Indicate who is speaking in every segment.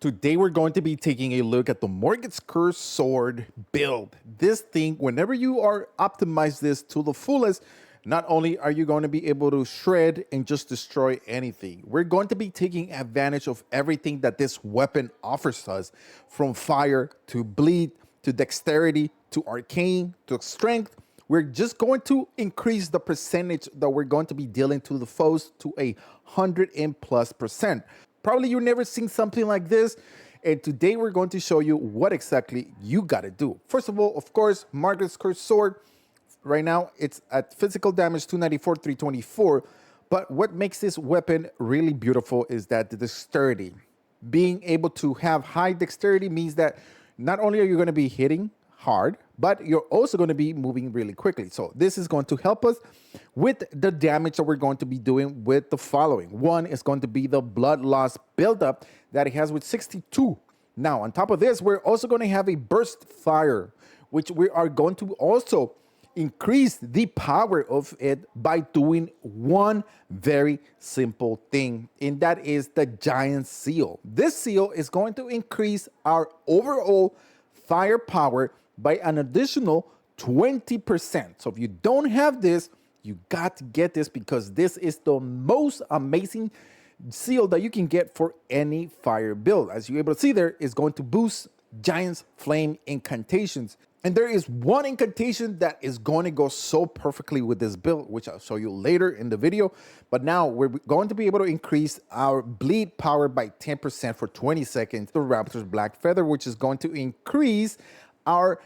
Speaker 1: Today we're going to be taking a look at the Margott's Cursed Sword build. This thing, whenever you are optimize this to the fullest, not only are you going to be able to shred and just destroy anything, we're going to be taking advantage of everything that this weapon offers us, from fire to bleed to dexterity to arcane to strength. We're just going to increase the percentage that we're going to be dealing to the foes to 100+%. Probably you've never seen something like this, and today we're going to show you what exactly you got to do. First of all, of course, Margott's Cursed Sword. Right now, it's at physical damage 294, 324, but what makes this weapon really beautiful is that the dexterity. Being able to have high dexterity means that not only are you going to be hitting hard, but you're also going to be moving really quickly. So this is going to help us with the damage that we're going to be doing with the following. One is going to be the blood loss buildup that it has with 62. Now, on top of this, we're also going to have a burst fire, which we are going to also increase the power of it by doing one very simple thing, and that is the giant seal. This seal is going to increase our overall firepower by an additional 20%. So if you don't have this, you got to get this, because this is the most amazing seal that you can get for any fire build. As you're able to see there, it's going to boost Giant's Flame Incantations. And there is one incantation that is going to go so perfectly with this build, which I'll show you later in the video. But now we're going to be able to increase our bleed power by 10% for 20 seconds. The Raptor Black Feather, which is going to increase our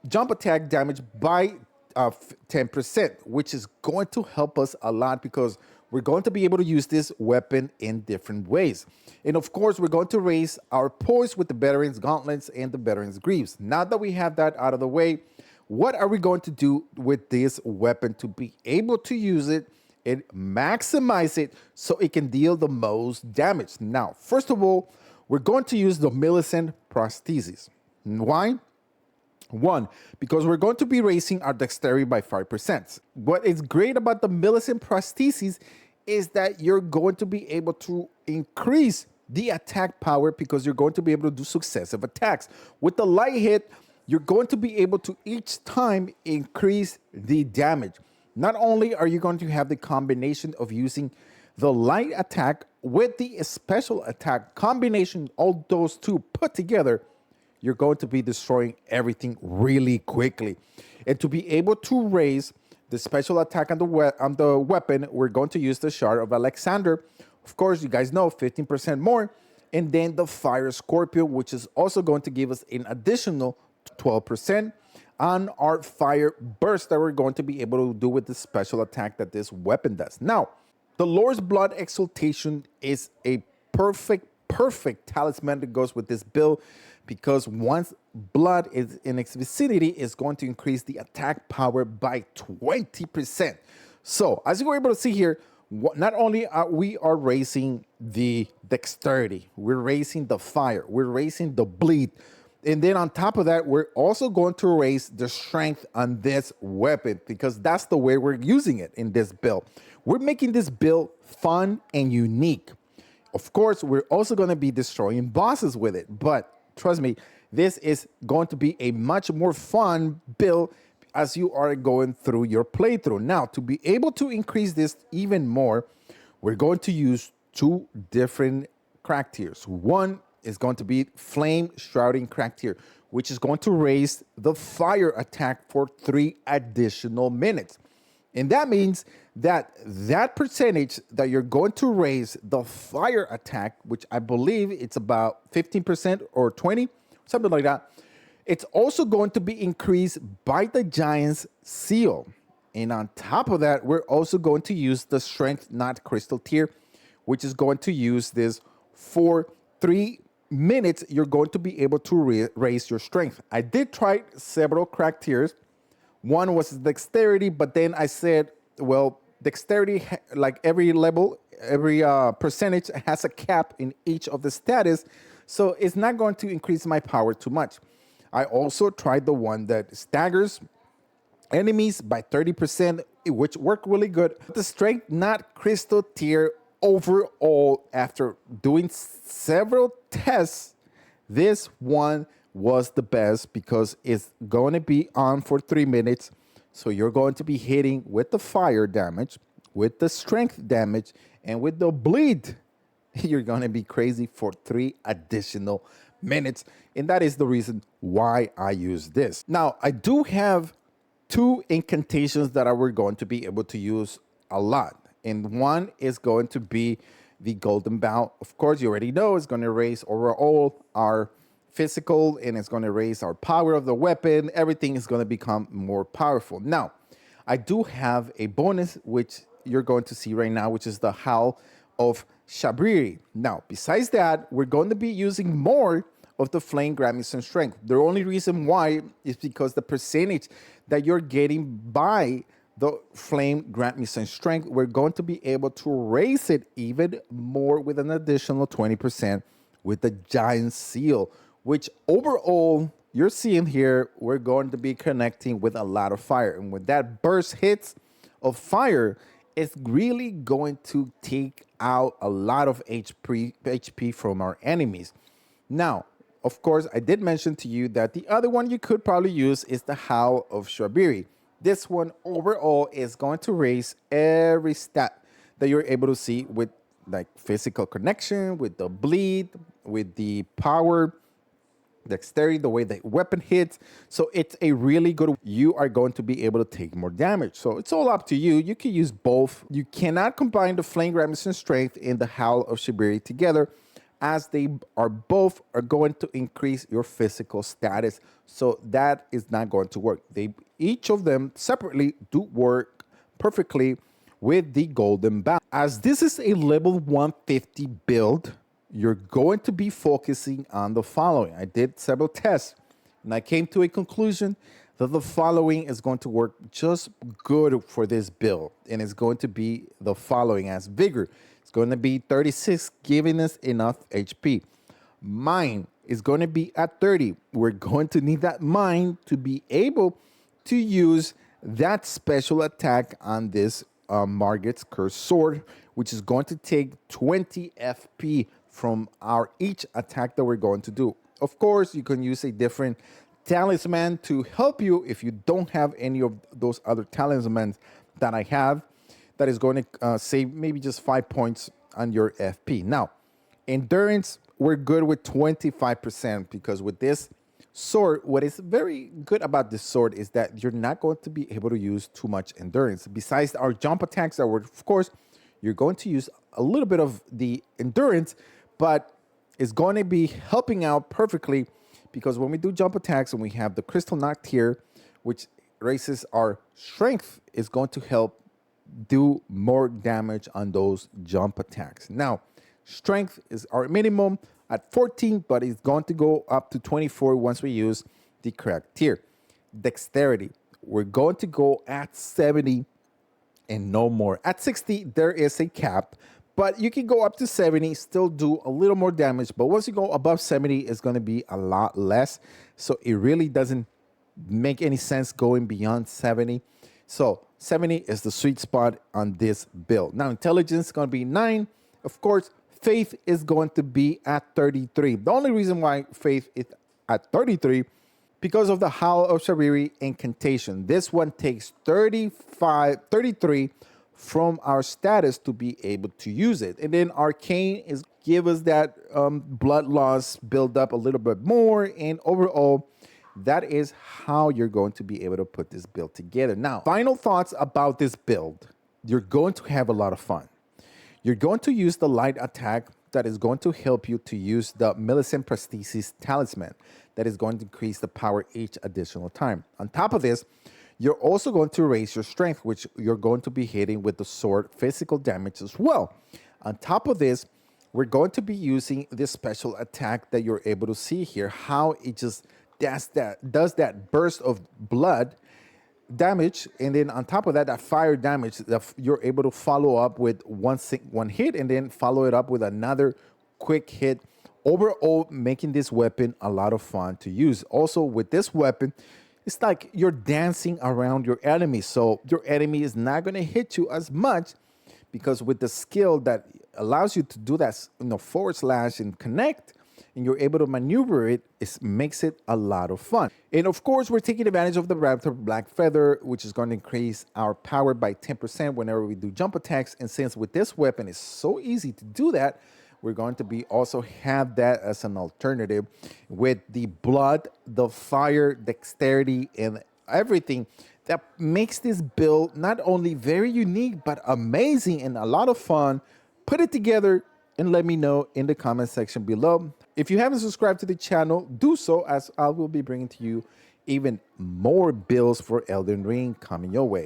Speaker 1: jump attack damage by 10%, which is going to help us a lot, because we're going to be able to use this weapon in different ways. And of course, we're going to raise our poise with the Veteran's Gauntlets and the Veteran's Greaves. Now that we have that out of the way, what are we going to do with this weapon to be able to use it and maximize it so it can deal the most damage? Now, first of all, we're going to use the Millis Prosthesis. Why? One, because we're going to be raising our dexterity by 5%. What is great about the Millis Prosthesis is that you're going to be able to increase the attack power, because you're going to be able to do successive attacks. With the light hit, you're going to be able to each time increase the damage. Not only are you going to have the combination of using the light attack with the special attack combination, all those two put together, you're going to be destroying everything really quickly. And to be able to raise the special attack on the weapon, we're going to use the Shard of Alexander. Of course, you guys know, 15% more. And then the Flame Scorpio, which is also going to give us an additional 12% on our fire burst that we're going to be able to do with the special attack that this weapon does. Now, the Lord's Blood Exaltation is a perfect talisman that goes with this build, because once blood is in its vicinity, it's going to increase the attack power by 20%. So as you were able to see here, not only are we raising the dexterity, we're raising the fire, we're raising the bleed, and then on top of that, we're also going to raise the strength on this weapon, because that's the way we're using it in this build. We're making this build fun and unique. Of course, we're also going to be destroying bosses with it, but trust me, this is going to be a much more fun build as you are going through your playthrough. Now, to be able to increase this even more, we're going to use two different crack tiers. One is going to be Flame Shrouding crack tier, which is going to raise the fire attack for 3 additional minutes. And that means that percentage that you're going to raise the fire attack, which I believe it's about 15% or 20, something like that, it's also going to be increased by the Giant's Seal. And on top of that, we're also going to use the Strength Not Crystal tier, which is going to use this for 3 minutes. You're going to be able to raise your strength. I did try several crack tiers. One was dexterity, but then I said, well, dexterity, like every level, every percentage has a cap in each of the status, so it's not going to increase my power too much. I also tried the one that staggers enemies by 30%, which worked really good. The Strength Not Crystal tier overall, after doing several tests, This one was the best because it's going to be on for 3 minutes. So you're going to be hitting with the fire damage, with the strength damage, and with the bleed. You're going to be crazy for 3 additional minutes. And that is the reason why I use this. Now, I do have 2 incantations that we're going to be able to use a lot. And one is going to be the Golden Bow. Of course, you already know it's going to raise overall our physical, and it's going to raise our power of the weapon. Everything is going to become more powerful. Now, I do have a bonus, which you're going to see right now, which is the Howl of Shabriri. Now, besides that, we're going to be using more of the Flame grant some strength. The only reason why is because the percentage that you're getting by the Flame grant me some strength, we're going to be able to raise it even more with an additional 20% with the Giant Seal, which overall you're seeing here, we're going to be connecting with a lot of fire. And when that burst hits of fire, it's really going to take out a lot of HP from our enemies. Now, of course, I did mention to you that the other one you could probably use is the Howl of Shabriri. This one overall is going to raise every stat that you're able to see with like physical connection, with the bleed, with the power, dexterity, the way the weapon hits. So it's a really good, you are going to be able to take more damage. So it's all up to you. You can use both. You cannot combine the Flame Ramison Strength and the Howl of Shabriri together, as they are both are going to increase your physical status. So that is not going to work. Each of them separately do work perfectly with the Golden Bow. As this is a level 150 build, you're going to be focusing on the following. I did several tests and I came to a conclusion that the following is going to work just good for this build. And it's going to be the following as Vigor. It's going to be 36, giving us enough HP. Mind is going to be at 30. We're going to need that mind to be able to use that special attack on this Margott's Cursed Sword, which is going to take 20 FP from our each attack that we're going to do. Of course, you can use a different talisman to help you if you don't have any of those other talismans that I have. That is going to save maybe just 5 points on your FP. Now, endurance, we're good with 25% because with this sword, what is very good about this sword is that you're not going to be able to use too much endurance. Besides our jump attacks that were, of course, you're going to use a little bit of the endurance, but it's going to be helping out perfectly because when we do jump attacks and we have the Crystal Knocked here, which raises our strength, is going to help do more damage on those jump attacks. Now, strength is our minimum at 14, but it's going to go up to 24 once we use the correct tier. Dexterity, we're going to go at 70 and no more. At 60, there is a cap, but you can go up to 70, still do a little more damage. But once you go above 70, it's going to be a lot less. So it really doesn't make any sense going beyond 70. So 70 is the sweet spot on this build. Now, intelligence is going to be 9. Of course, faith is going to be at 33. The only reason why faith is at 33 because of the Howl of Shabriri incantation. This one takes 33 from our status to be able to use it. And then arcane is give us that blood loss build up a little bit more. And overall, that is how you're going to be able to put this build together. Now, final thoughts about this build. You're going to have a lot of fun. You're going to use the light attack that is going to help you to use the Millis and Prosthesis talisman that is going to increase the power each additional time. On top of this, you're also going to raise your strength, which you're going to be hitting with the sword physical damage as well. On top of this, we're going to be using this special attack that you're able to see here, how it just does that burst of blood damage, and then on top of that, that fire damage that you're able to follow up with one hit and then follow it up with another quick hit. Overall, making this weapon a lot of fun to use. Also, with this weapon, it's like you're dancing around your enemy, so your enemy is not going to hit you as much because with the skill that allows you to do that, forward slash and connect, and you're able to maneuver it, it makes it a lot of fun. And of course, we're taking advantage of the Raptor Black Feather, which is going to increase our power by 10% whenever we do jump attacks. And since with this weapon it's so easy to do that, we're going to be also have that as an alternative with the blood, the fire, dexterity, and everything that makes this build not only very unique, but amazing and a lot of fun. Put it together and let me know in the comment section below. If you haven't subscribed to the channel, do so, as I will be bringing to you even more builds for Elden Ring coming your way.